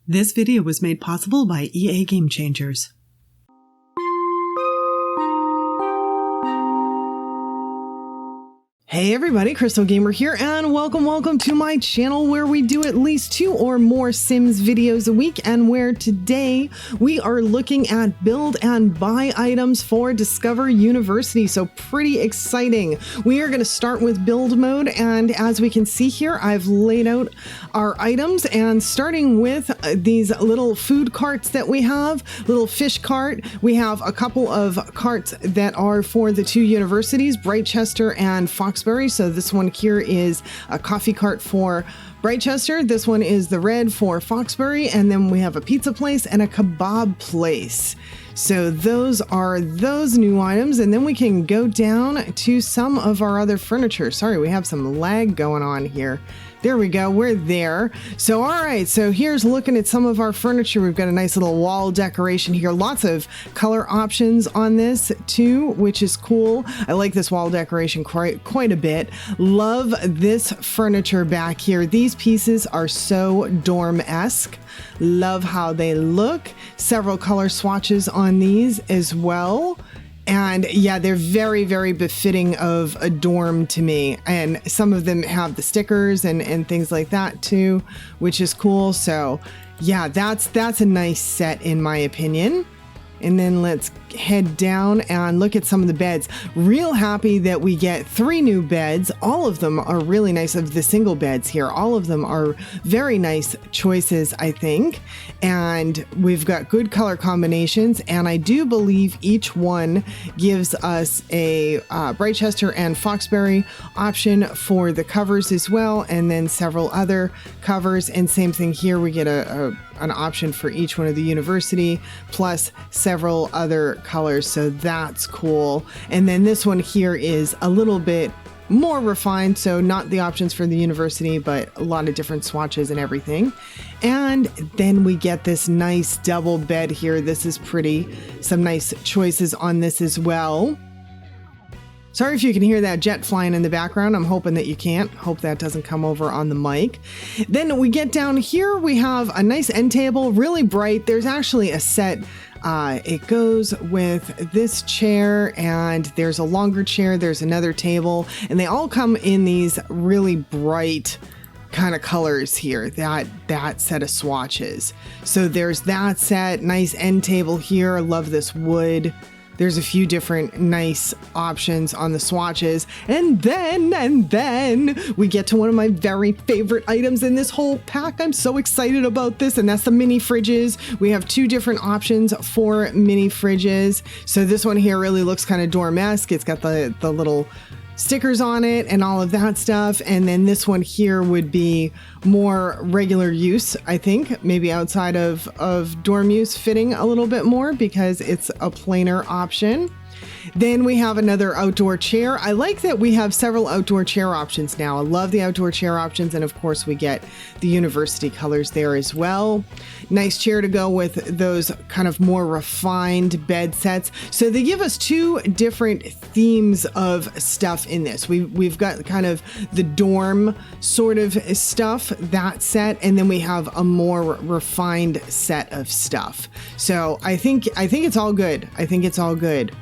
This video was made possible by EA Game Changers. Hey everybody, Crystal Gamer here, and welcome to my channel where we do at least 2 or more Sims videos a week, and where today we are looking at build and buy items for Discover University. So pretty exciting. We are going to start with build mode, and as we can see here, I've laid out our items, and starting with these little food carts that we have, little fish cart. We have a couple of carts that are for the 2 universities, Brightchester and Foxbury. So this one here is a coffee cart for Brightchester. This one is the red for Foxbury. And then we have a pizza place and a kebab place. So those are those new items. And then we can go down to some of our other furniture. Sorry, we have some lag going on here. There we go, we're there. So all right, so here's looking at some of our furniture. We've got a nice little wall decoration here. Lots of color options on this too, which is cool. I like this wall decoration quite a bit. Love this furniture back here. These pieces are so dorm-esque. Love how they look. Several color swatches on these as well. And yeah, they're very befitting of a dorm to me. And some of them have the stickers and things like that too, which is cool. So yeah, that's a nice set in my opinion. And then let's head down and look at some of the beds. Real happy that we get 3 new beds. All of them are really nice, of the single beds here. All of them are very nice choices, I think. And we've got good color combinations. And I do believe each one gives us a Brightchester and Foxbury option for the covers as well. And then several other covers. And same thing here, we get an option for each one of the university, plus several other colors. So that's cool. And then this one here is a little bit more refined. So not the options for the university, but a lot of different swatches and everything. And then we get this nice double bed here. This is pretty. Some nice choices on this as well. Sorry if you can hear that jet flying in the background. I'm hoping that you can't. Hope that doesn't come over on the mic. Then we get down here. We have a nice end table, really bright. There's actually a set. It goes with this chair, and there's a longer chair. There's another table, and they all come in these really bright kind of colors here, that set of swatches. So there's that set, nice end table here. I love this wood. There's a few different nice options on the swatches. And then we get to one of my very favorite items in this whole pack. I'm so excited about this, and that's the mini fridges. We have 2 different options for mini fridges. So this one here really looks kind of dorm-esque. It's got the little stickers on it and all of that stuff. And then this one here would be more regular use, I think, maybe outside of dorm use, fitting a little bit more because it's a plainer option. Then we have another outdoor chair. I like that we have several outdoor chair options now. I love the outdoor chair options. And of course we get the university colors there as well. Nice chair to go with those kind of more refined bed sets. So they give us 2 different themes of stuff in this. We've got kind of the dorm sort of stuff, that set, and then we have a more refined set of stuff. So I think it's all good. I think it's all good.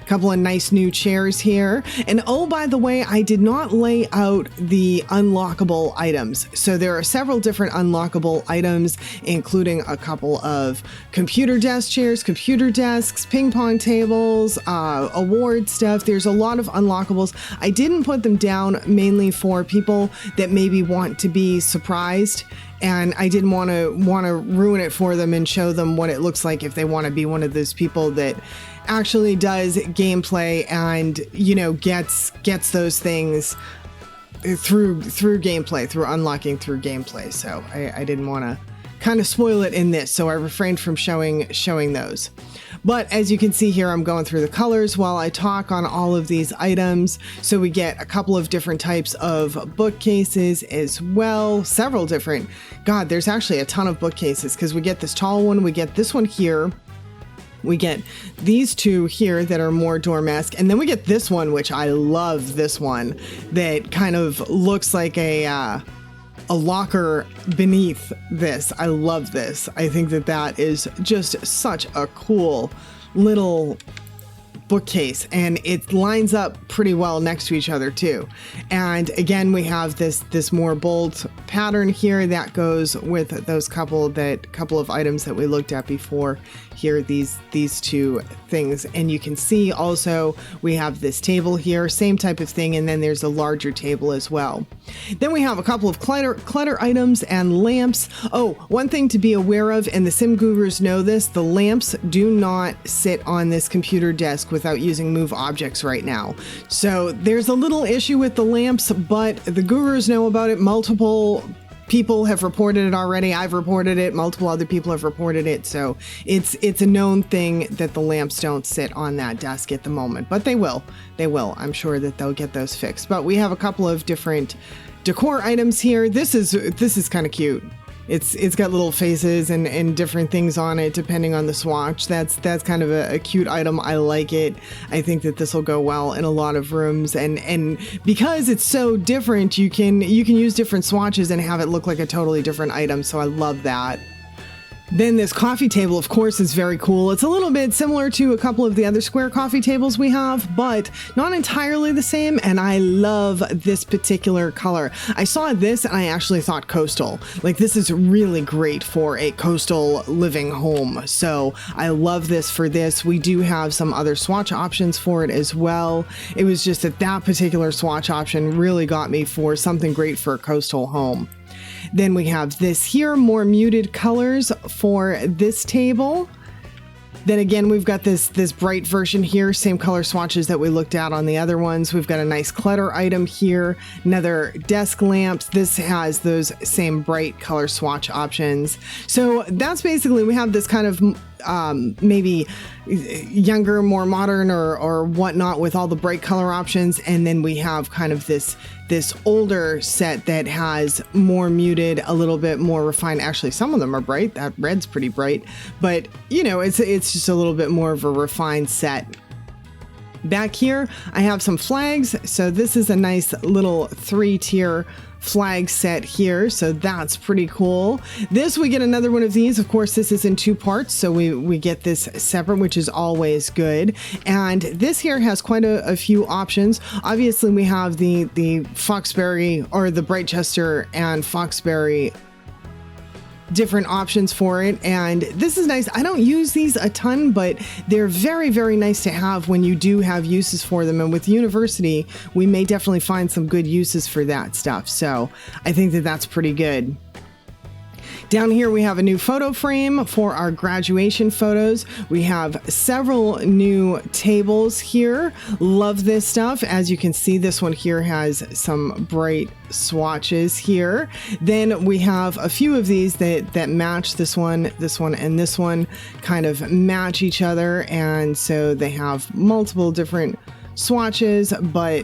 Couple of nice new chairs here. And oh, by the way, I did not lay out the unlockable items. So there are several different unlockable items, including a couple of computer desk chairs, computer desks, ping pong tables, award stuff. There's a lot of unlockables. I didn't put them down mainly for people that maybe want to be surprised. And I didn't want to ruin it for them and show them what it looks like if they want to be one of those people that actually does gameplay and, you know, gets those things through gameplay, through unlocking through gameplay. So I didn't want to kind of spoil it in this, so I refrained from showing those. But as you can see here, I'm going through the colors while I talk on all of these items. So we get a couple of different types of bookcases as well. Several different. God, there's actually a ton of bookcases because we get this tall one. We get this one here. We get these 2 here that are more dorm-esque. And then we get this one, which I love this one, that kind of looks like a a locker beneath this. I love this. I think that that is just such a cool little bookcase, and it lines up pretty well next to each other too. And again, we have this more bold pattern here that goes with those couple of items that we looked at before here, these two things. And you can see also we have this table here, same type of thing, and then there's a larger table as well. Then we have a couple of clutter items and lamps. Oh, one thing to be aware of, and the sim gurus know this, the lamps do not sit on this computer desk without using move objects right now. So there's a little issue with the lamps, but the gurus know about it. Multiple people have reported it already. I've reported it. Multiple other people have reported it. So it's a known thing that the lamps don't sit on that desk at the moment, but they will. They will. I'm sure that they'll get those fixed. But we have a couple of different decor items here. This is kind of cute. It's got little faces and different things on it depending on the swatch. That's kind of a cute item. I like it. I think that this will go well in a lot of rooms, and because it's so different, you can use different swatches and have it look like a totally different item. So I love that. Then this coffee table, of course, is very cool. It's a little bit similar to a couple of the other square coffee tables we have, but not entirely the same. And I love this particular color. I saw this and I actually thought coastal. Like, this is really great for a coastal living home. So I love this for this. We do have some other swatch options for it as well. It was just that particular swatch option really got me for something great for a coastal home. Then we have this here, more muted colors for this table. Then again, we've got this bright version here, same color swatches that we looked at on the other ones. We've got a nice clutter item here, another desk lamps. This has those same bright color swatch options. So that's basically, we have this kind of maybe younger, more modern or whatnot with all the bright color options. And then we have kind of this older set that has more muted, a little bit more refined. Actually, some of them are bright. That red's pretty bright, but you know, it's just a little bit more of a refined set. Back here, I have some flags. So this is a nice little 3-tier flag set here, so that's pretty cool. This, we get another one of these. Of course, this is in 2 parts, so we get this separate, which is always good. And this here has quite a few options. Obviously, we have the Foxberry, or the Brightchester and Foxberry different options for it, and this is nice. I don't use these a ton, but they're very, very nice to have when you do have uses for them. And with university, we may definitely find some good uses for that stuff. So I think that that's pretty good. Down here, we have a new photo frame for our graduation photos. We have several new tables here. Love this stuff. As you can see, this one here has some bright swatches here. Then we have a few of these that match this one, and this one kind of match each other. And so they have multiple different swatches, but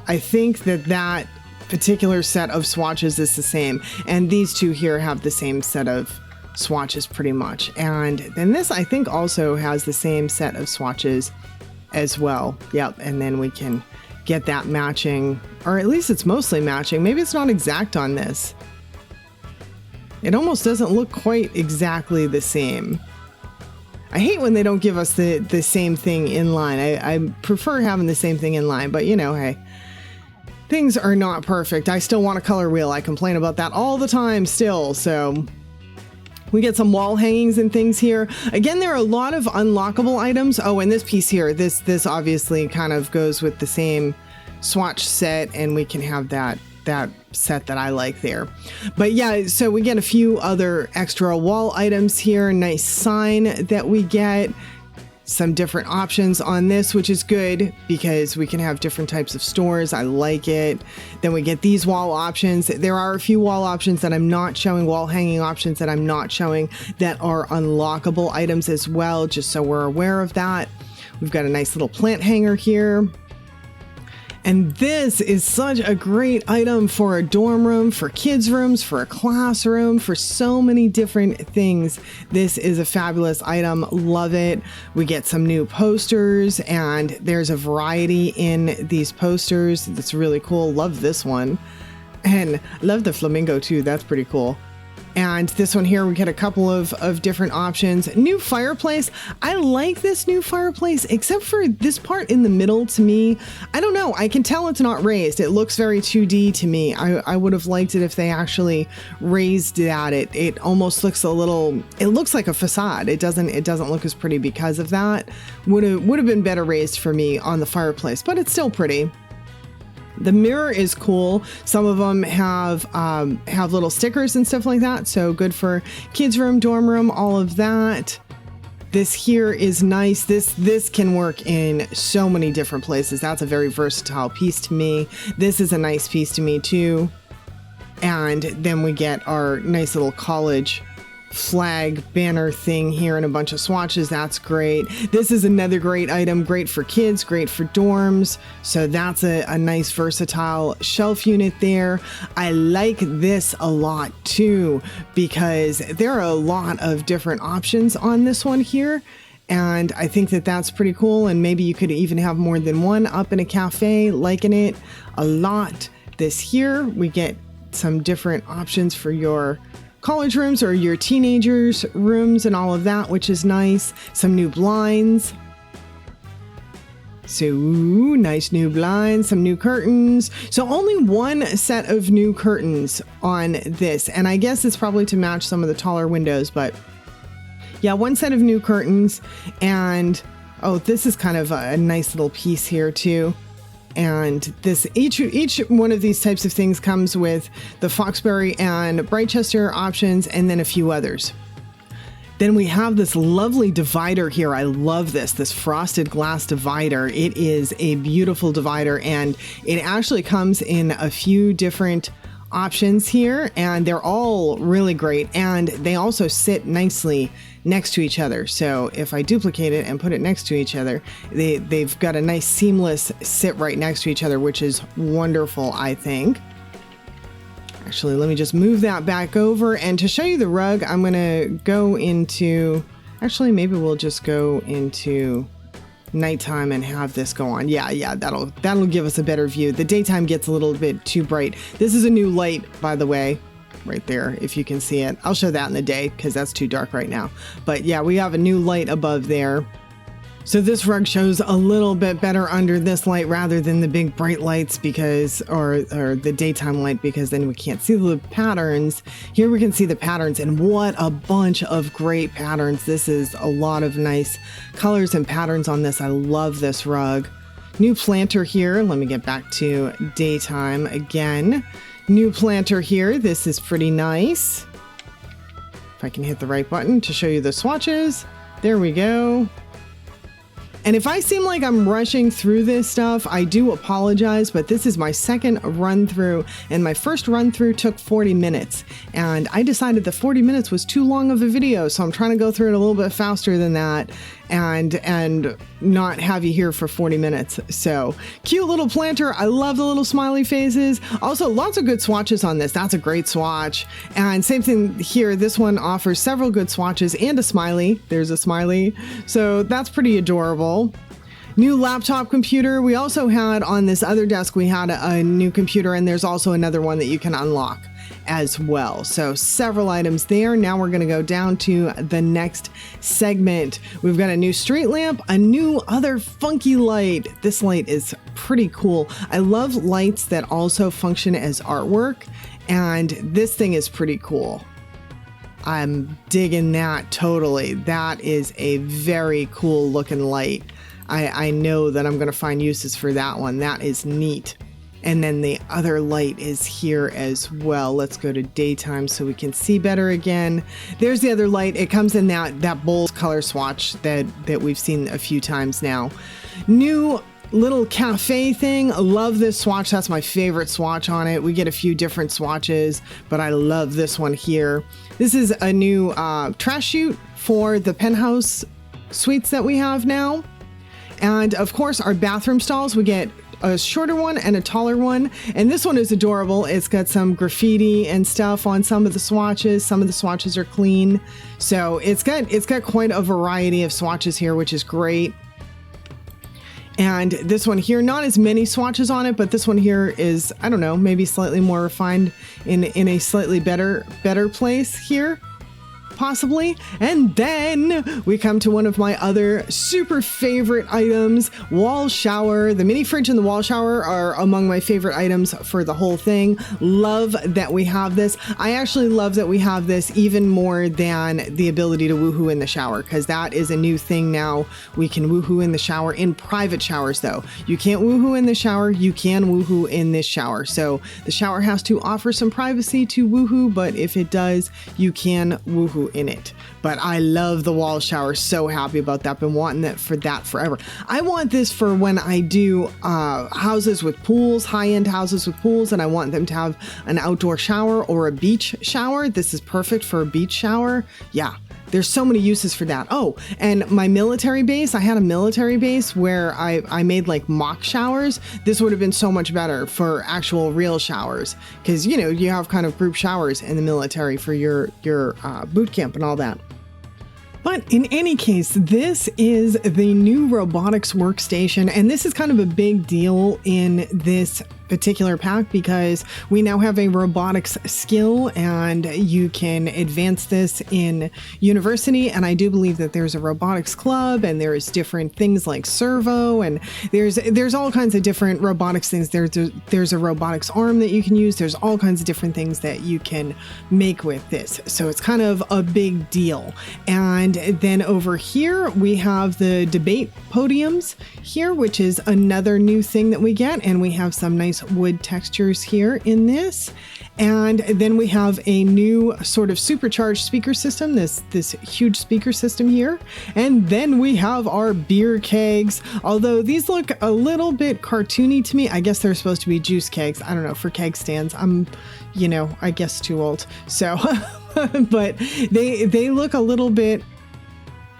I think that particular set of swatches is the same, and these two here have the same set of swatches pretty much. And then this, I think, also has the same set of swatches as well. Yep. And then we can get that matching, or at least it's mostly matching. Maybe it's not exact on this. It almost doesn't look quite exactly the same. I hate when they don't give us the same thing in line. I prefer having the same thing in line, but you know, hey, things are not perfect. I still want a color wheel. I complain about that all the time still. So we get some wall hangings and things here. Again, there are a lot of unlockable items. Oh, and this piece here, this obviously kind of goes with the same swatch set, and we can have that set that I like there. But yeah, so we get a few other extra wall items here. Nice sign that we get. Some different options on this, which is good because we can have different types of stores. I like it. Then we get these wall options. There are a few wall options that I'm not showing, wall hanging options that I'm not showing, that are unlockable items as well, just so we're aware of that. We've got a nice little plant hanger here. And this is such a great item for a dorm room, for kids' rooms, for a classroom, for so many different things. This is a fabulous item. Love it. We get some new posters, and there's a variety in these posters. That's really cool. Love this one. And love the flamingo too. That's pretty cool. And this one here, we get a couple of different options. New fireplace. I like this new fireplace, except for this part in the middle. To me, I don't know. I can tell it's not raised. It looks very 2D to me. I would have liked it if they actually raised that. It almost looks a little, it looks like a facade. It doesn't look as pretty because of that. Would have been better raised for me on the fireplace, but it's still pretty. The mirror is cool. Some of them have little stickers and stuff like that. So good for kids' room, dorm room, all of that. This here is nice. This can work in so many different places. That's a very versatile piece to me. This is a nice piece to me too. And then we get our nice little college flag banner thing here and a bunch of swatches. That's great. This is another great item, great for kids, great for dorms. So that's a nice versatile shelf unit there. I like this a lot too, because there are a lot of different options on this one here. And I think that that's pretty cool. And maybe you could even have more than one up in a cafe, liking it a lot. This here, we get some different options for your college rooms or your teenagers' rooms and all of that, which is nice. Some new blinds. So nice new blinds, some new curtains. So only one set of new curtains on this. And I guess it's probably to match some of the taller windows, but yeah, one set of new curtains. And oh, this is kind of a nice little piece here too. And this each one of these types of things comes with the Foxbury and Brightchester options and then a few others. Then we have this lovely divider here. I love this frosted glass divider. It is a beautiful divider, and it actually comes in a few different options here, and they're all really great, and they also sit nicely next to each other. So if I duplicate it and put it next to each other, they've got a nice seamless sit right next to each other, which is wonderful, I think. Actually, let me just move that back over, and to show you the rug, I'm gonna go into, actually maybe we'll just go into nighttime and have this go on. Yeah, that'll give us a better view. The daytime gets a little bit too bright. This is a new light, by the way, right there, if you can see it. I'll show that in the day because that's too dark right now. But yeah, we have a new light above there. So this rug shows a little bit better under this light rather than the big bright lights, because, or the daytime light, because then we can't see the patterns. Here we can see the patterns, and what a bunch of great patterns. This is a lot of nice colors and patterns on this. I love this rug. New planter here. Let me get back to daytime again. New planter here. This is pretty nice. If I can hit the right button to show you the swatches. There we go. And if I seem like I'm rushing through this stuff, I do apologize, but this is my second run through, and my first run through took 40 minutes. And I decided that 40 minutes was too long of a video, so I'm trying to go through it a little bit faster than that and not have you here for 40 minutes. So cute little planter. I love the little smiley faces. Also, lots of good swatches on this. That's a great swatch. And same thing here. This one offers several good swatches and a smiley. There's a smiley. So that's pretty adorable. New laptop computer. We also had on this other desk, we had a new computer, and there's also another one that you can unlock as well. So several items there. Now we're going to go down to the next segment. We've got a new street lamp, a new other funky light. This light is pretty cool. I love lights that also function as artwork, and this thing is pretty cool. I'm digging that totally. That is a very cool looking light. I know that I'm going to find uses for that one. That is neat. And then the other light is here as well. Let's go to daytime so we can see better again. There's the other light. It comes in that bold color swatch that we've seen a few times now. New little cafe thing. I love this swatch. That's my favorite swatch on it. We get a few different swatches, but I love this one here. This is a new trash chute for the penthouse suites that we have now. And of course, our bathroom stalls, we get a shorter one and a taller one. And this one is adorable. It's got some graffiti and stuff on some of the swatches. Some of the swatches are clean. So it's got quite a variety of swatches here, which is great. And this one here, not as many swatches on it, but this one here is, I don't know, maybe slightly more refined in a slightly better place here. Possibly. And then we come to one of my other super favorite items, wall shower. The mini fridge and the wall shower are among my favorite items for the whole thing. Love that we have this. I actually love that we have this even more than the ability to woohoo in the shower, because that is a new thing now. We can woohoo in the shower in private showers though. You can't woohoo in the shower, you can woohoo in this shower. So the shower has to offer some privacy to woohoo, but if it does, you can woohoo in it. But I love the wall shower. So happy about that. Been wanting that forever. I want this for when I do houses with pools, high-end houses with pools, and I want them to have an outdoor shower or a beach shower. This is perfect for a beach shower. Yeah. There's so many uses for that. Oh, and my military base, I had a military base where I made like mock showers. This would have been so much better for actual real showers, because, you know, you have kind of group showers in the military for your boot camp and all that. But in any case, this is the new Robotics Workstation, and this is kind of a big deal in this particular pack because we now have a robotics skill and you can advance this in university. And I do believe that there's a robotics club and there's different things like servo, and there's all kinds of different robotics things. There's a robotics arm that you can use. There's all kinds of different things that you can make with this. So it's kind of a big deal. And then over here we have the debate podiums here, which is another new thing that we get. And we have some nice wood textures here in this. And then we have a new sort of supercharged speaker system, this huge speaker system here. And then we have our beer kegs, although these look a little bit cartoony to me. I guess they're supposed to be juice kegs. I don't know, for keg stands. I'm, you know, I guess too old. So, but they look a little bit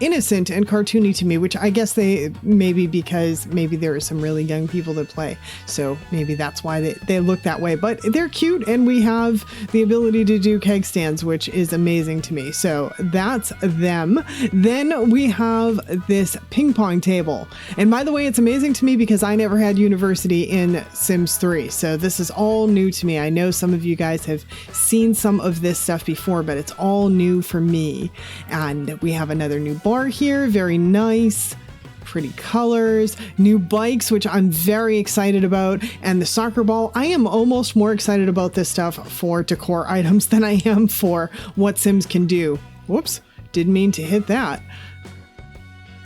innocent and cartoony to me, which I guess they maybe because maybe there are some really young people that play, so maybe that's why they look that way. But they're cute, and we have the ability to do keg stands, which is amazing to me. So that's them. Then we have this ping pong table, and by the way, it's amazing to me because I never had university in Sims 3, so this is all new to me. I know some of you guys have seen some of this stuff before, but it's all new for me. And we have another new bar here, very nice, pretty colors, new bikes, which I'm very excited about, and the soccer ball. I am almost more excited about this stuff for decor items than I am for what Sims can do. Whoops, didn't mean to hit that.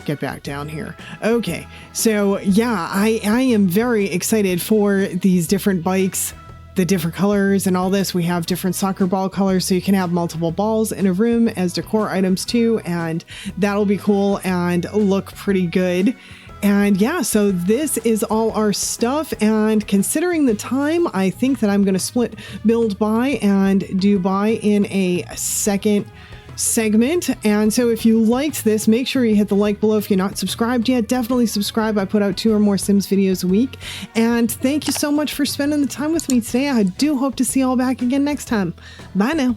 Get back down here. Okay, so yeah, I am very excited for these different bikes, the different colors and all this. We have different soccer ball colors, so you can have multiple balls in a room as decor items too, and that'll be cool and look pretty good. And yeah, so this is all our stuff, and considering the time, I think that I'm going to split build buy and do buy in a second segment. And so if you liked this, make sure you hit the like below. If you're not subscribed yet, definitely subscribe. I put out 2 or more Sims videos a week. And thank you so much for spending the time with me today. I do hope to see you all back again next time. Bye now.